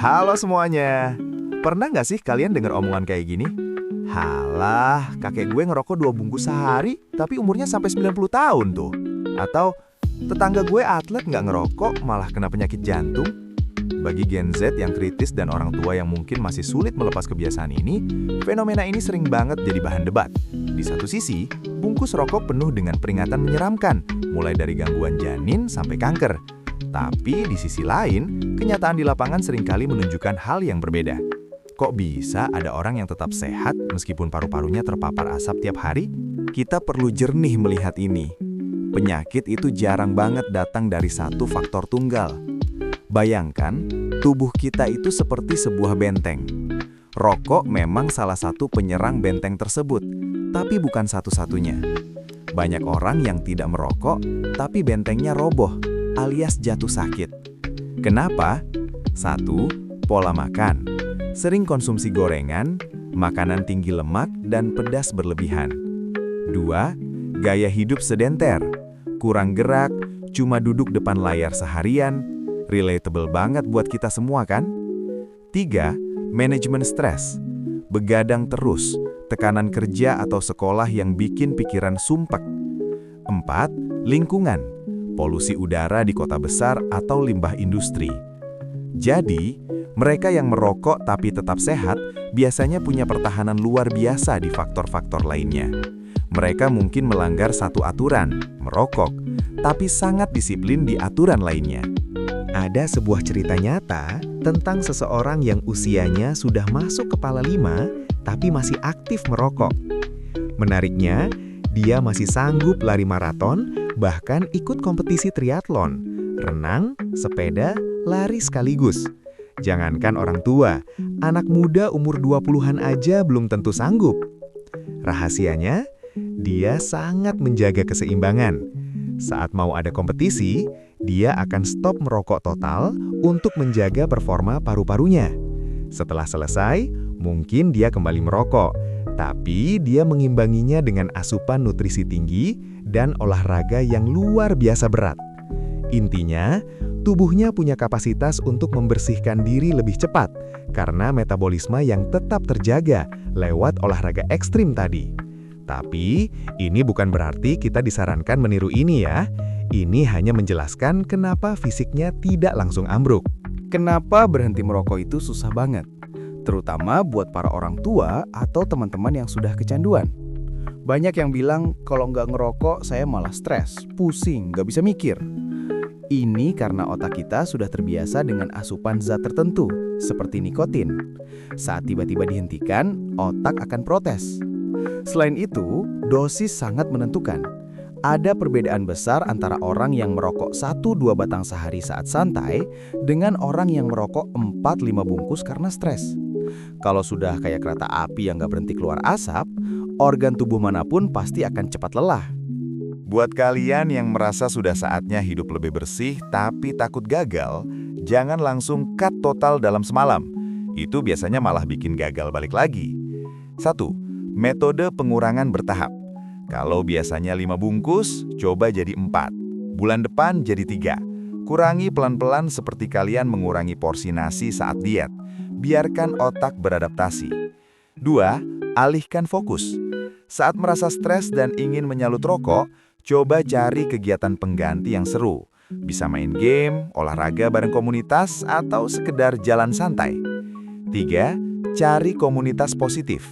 Halo semuanya. Pernah nggak sih kalian dengar omongan kayak gini? Halah, kakek gue ngerokok 2 bungkus sehari, tapi umurnya sampai 90 tahun tuh. Atau, tetangga gue atlet nggak ngerokok, malah kena penyakit jantung. Bagi Gen Z yang kritis dan orang tua yang mungkin masih sulit melepas kebiasaan ini, fenomena ini sering banget jadi bahan debat. Di satu sisi, bungkus rokok penuh dengan peringatan menyeramkan, mulai dari gangguan janin sampai kanker. Tapi di sisi lain, kenyataan di lapangan seringkali menunjukkan hal yang berbeda. Kok bisa ada orang yang tetap sehat meskipun paru-parunya terpapar asap tiap hari? Kita perlu jernih melihat ini. Penyakit itu jarang banget datang dari satu faktor tunggal. Bayangkan, tubuh kita itu seperti sebuah benteng. Rokok memang salah satu penyerang benteng tersebut, tapi bukan satu-satunya. Banyak orang yang tidak merokok, tapi bentengnya roboh, alias jatuh sakit. Kenapa? 1. Pola makan. Sering konsumsi gorengan, makanan tinggi lemak, dan pedas berlebihan. 2. Gaya hidup sedenter. Kurang gerak, cuma duduk depan layar seharian. Relatable banget buat kita semua kan? 3. Manajemen stres. Begadang terus, tekanan kerja atau sekolah yang bikin pikiran sumpek. 4. Lingkungan. Polusi udara di kota besar atau limbah industri. Jadi, mereka yang merokok tapi tetap sehat biasanya punya pertahanan luar biasa di faktor-faktor lainnya. Mereka mungkin melanggar satu aturan, merokok, tapi sangat disiplin di aturan lainnya. Ada sebuah cerita nyata tentang seseorang yang usianya sudah masuk kepala 5, tapi masih aktif merokok. Menariknya, dia masih sanggup lari maraton, bahkan ikut kompetisi triathlon, renang, sepeda, lari sekaligus. Jangankan orang tua, anak muda umur 20-an aja belum tentu sanggup. Rahasianya, dia sangat menjaga keseimbangan. Saat mau ada kompetisi, dia akan stop merokok total untuk menjaga performa paru-parunya. Setelah selesai, mungkin dia kembali merokok, tapi dia mengimbanginya dengan asupan nutrisi tinggi dan olahraga yang luar biasa berat. Intinya, tubuhnya punya kapasitas untuk membersihkan diri lebih cepat karena metabolisme yang tetap terjaga lewat olahraga ekstrim tadi. Tapi, ini bukan berarti kita disarankan meniru ini ya. Ini hanya menjelaskan kenapa fisiknya tidak langsung ambruk. Kenapa berhenti merokok itu susah banget? Terutama buat para orang tua atau teman-teman yang sudah kecanduan. Banyak yang bilang kalau nggak ngerokok saya malah stres, pusing, nggak bisa mikir. Ini karena otak kita sudah terbiasa dengan asupan zat tertentu, seperti nikotin. Saat tiba-tiba dihentikan, otak akan protes. Selain itu, dosis sangat menentukan. Ada perbedaan besar antara orang yang merokok 1-2 batang sehari saat santai dengan orang yang merokok 4-5 bungkus karena stres. Kalau sudah kayak kereta api yang nggak berhenti keluar asap, organ tubuh manapun pasti akan cepat lelah. Buat kalian yang merasa sudah saatnya hidup lebih bersih tapi takut gagal, jangan langsung cut total dalam semalam. Itu biasanya malah bikin gagal balik lagi. 1. Metode pengurangan bertahap. Kalau biasanya 5 bungkus, coba jadi 4. Bulan depan jadi 3. Kurangi pelan-pelan seperti kalian mengurangi porsi nasi saat diet. Biarkan otak beradaptasi. 2. Alihkan fokus. Saat merasa stres dan ingin menyalut rokok, coba cari kegiatan pengganti yang seru. Bisa main game, olahraga bareng komunitas, atau sekedar jalan santai. 3. Cari komunitas positif.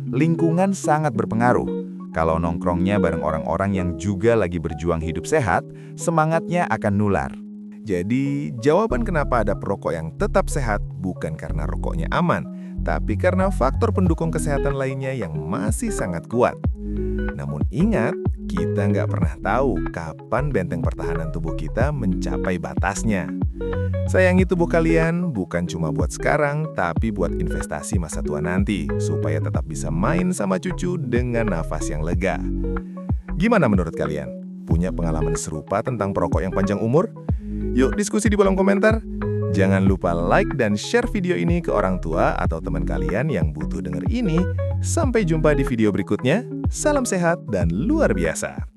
Lingkungan sangat berpengaruh. Kalau nongkrongnya bareng orang-orang yang juga lagi berjuang hidup sehat, semangatnya akan nular. Jadi, jawaban kenapa ada perokok yang tetap sehat bukan karena rokoknya aman, tapi karena faktor pendukung kesehatan lainnya yang masih sangat kuat. Namun ingat, kita nggak pernah tahu kapan benteng pertahanan tubuh kita mencapai batasnya. Sayangi tubuh kalian bukan cuma buat sekarang, tapi buat investasi masa tua nanti, supaya tetap bisa main sama cucu dengan nafas yang lega. Gimana menurut kalian? Punya pengalaman serupa tentang perokok yang panjang umur? Yuk diskusi di kolom komentar. Jangan lupa like dan share video ini ke orang tua atau teman kalian yang butuh denger ini. Sampai jumpa di video berikutnya. Salam sehat dan luar biasa.